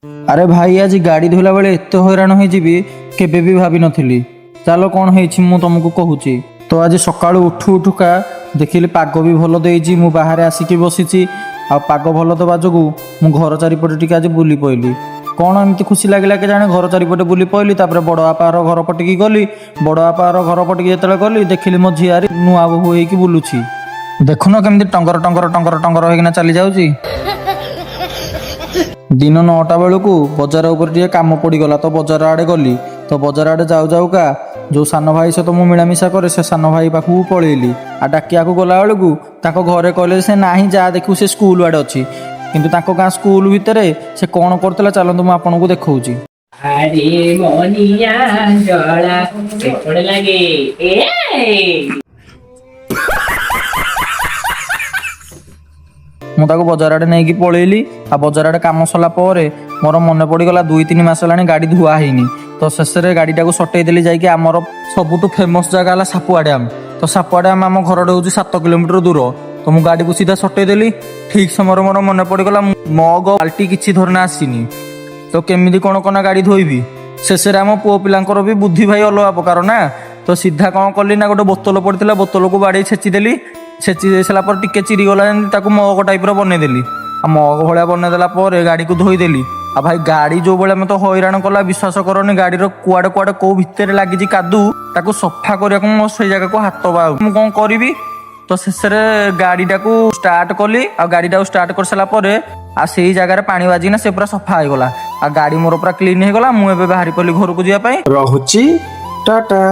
ଆରେ ଭାଇ ଆଜି ଗାଡ଼ି ଧୋଇଲା ବେଳେ ଏତେ ହଇରାଣ ହେଇଯିବି କେବେ ବି ଭାବିନଥିଲି। ଚାଲ କ'ଣ ହେଇଛି ମୁଁ ତମକୁ କହୁଛି। ତ ଆଜି ସକାଳୁ ଉଠୁ ଉଠୁକା ଦେଖିଲି ପାଗ ବି ଭଲ ଦେଇଛି। ମୁଁ ବାହାରେ ଆସିକି ବସିଛି, ଆଉ ପାଗ ଭଲ ଦେବା ଯୋଗୁଁ ମୁଁ ଘର ଚାରିପଟେ ଟିକେ ଆଜି ବୁଲି ପଇଲି। କ'ଣ ଏମିତି ଖୁସି ଲାଗିଲା କେଜାଣି ଘର ଚାରିପଟେ ବୁଲି ପଇଲି। ତାପରେ ବଡ଼ ବାପାର ଘର ପଟିକି ଗଲି। ବଡ଼ ବାପାର ଘର ପଟିକି ଯେତେବେଳେ ଗଲି ଦେଖିଲି ମୋ ଝିଆରୀ ନୂଆ ବୋହୂ ହେଇକି ବୁଲୁଛି। ଦେଖୁନ କେମିତି ଟଙ୍ଗର ଟଙ୍ଗର ଟଙ୍ଗର ଟଙ୍ଗର ହେଇକିନା ଚାଲି ଯାଉଛି। ଦିନ 9ଟା ବେଳକୁ ବଜାର ଉପରେ ଟିକେ କାମ ପଡ଼ିଗଲା, ତ ବଜାର ଆଡ଼େ ଗଲି। ତ ବଜାର ଆଡ଼େ ଯାଉ ଯାଉକା ଯେଉଁ ସାନ ଭାଇ ସହିତ ମୁଁ ମିଳାମିଶା କରେ ସେ ସାନ ଭାଇ ପାଖକୁ ପଳେଇଲି। ଆଉ ଡାକିବାକୁ ଗଲା ବେଳକୁ ତାଙ୍କ ଘରେ କହିଲେ ସେ ନାହିଁ, ଯାହା ଦେଖିବୁ ସେ ସ୍କୁଲ ଆଡ଼େ ଅଛି। କିନ୍ତୁ ତାଙ୍କ ଗାଁ ସ୍କୁଲ ଭିତରେ ସେ କ'ଣ କରୁଥିଲା ଚାଲନ୍ତୁ ମୁଁ ଆପଣଙ୍କୁ ଦେଖାଉଛି। ଆରେ ମନିଆ ଜଳା ଏପଟେ ଲାଗେ ମୁଁ ତାକୁ ବଜାର ଆଡ଼େ ନେଇକି ପଳେଇଲି। ଆଉ ବଜାର ଆଡ଼େ କାମ ସରିଲା ପରେ ମୋର ମନେ ପଡ଼ିଗଲା 2-3 ମାସ ହେଲାଣି ଗାଡ଼ି ଧୁଆ ହେଇନି। ତ ଶେଷରେ ଗାଡ଼ିଟାକୁ ସଟେଇ ଦେଲି ଯାଇକି ଆମର ସବୁଠୁ ଫେମସ୍ ଜାଗା ହେଲା ସାପୁଆ ଡ୍ୟାମ୍। ତ ସାପୁଆ ଡ୍ୟାମ୍ ଆମ ଘରଟା ହେଉଛି 7 କିଲୋମିଟର ଦୂର। ତ ମୁଁ ଗାଡ଼ିକୁ ସିଧା ସଟେଇ ଦେଲି। ଠିକ୍ ସମୟରେ ମୋର ମନେ ପଡ଼ିଗଲା ମଗ ବାଲ୍ଟି କିଛି ଧରିନା ଆସିନି। ତ କେମିତି କ'ଣ କନା ଗାଡ଼ି ଧୋଇବି। ଶେଷରେ ଆମ ପୁଅ ପିଲାଙ୍କର ବି ବୁଦ୍ଧି ଭାଇ ଅଲଗା ପ୍ରକାର ନା। ତ ସିଧା କ'ଣ କଲି ନା ଗୋଟେ ବୋତଲ ପଡ଼ିଥିଲା, ବୋତଲକୁ ବାଡ଼େଇ ଛେଚିଦେଲି। ଛେଚି ଦେଇ ସାରିଲା ପରେ ଟିକେ ଚିରିଗଲା ଯେମିତି ତାକୁ ମଗ ଟାଇପ୍ର ବନେଇଦେଲି। ଆଉ ମଗ ଭଳିଆ ବନେଇଦେଲା ପରେ ଗାଡ଼ିକୁ ଧୋଇଦେଲି। ଆଉ ଭାଇ ଗାଡ଼ି ଯେଉଁ ଭଳିଆ ମୋତେ ହଇରାଣ କଲା ବିଶ୍ୱାସ କରନି। ଗାଡ଼ିର କୁଆଡ଼େ କୁଆଡ଼େ କେଉଁ ଭିତରେ ଲାଗିଛି କାଦୁ, ତାକୁ ସଫା କରିବାକୁ ମୁଁ ସେଇ ଜାଗାକୁ ହାତ ପାଉ। ମୁଁ କ'ଣ କରିବି। ତ ଶେଷରେ ଗାଡ଼ିଟାକୁ ଷ୍ଟାର୍ଟ କଲି। ଆଉ ଗାଡ଼ିଟାକୁ ଷ୍ଟାର୍ଟ କରିସାରିଲା ପରେ ଆଉ ସେଇ ଜାଗାରେ ପାଣି ବାଜିକିନା ସେ ପୁରା ସଫା ହେଇଗଲା। ଆଉ ଗାଡ଼ି ମୋର ପୁରା କ୍ଲିନ୍ ହେଇଗଲା। ମୁଁ ଏବେ ବାହାରି ପଡ଼ିଲି ଘରକୁ ଯିବା ପାଇଁ। ରହୁଛି, ଟାଟା।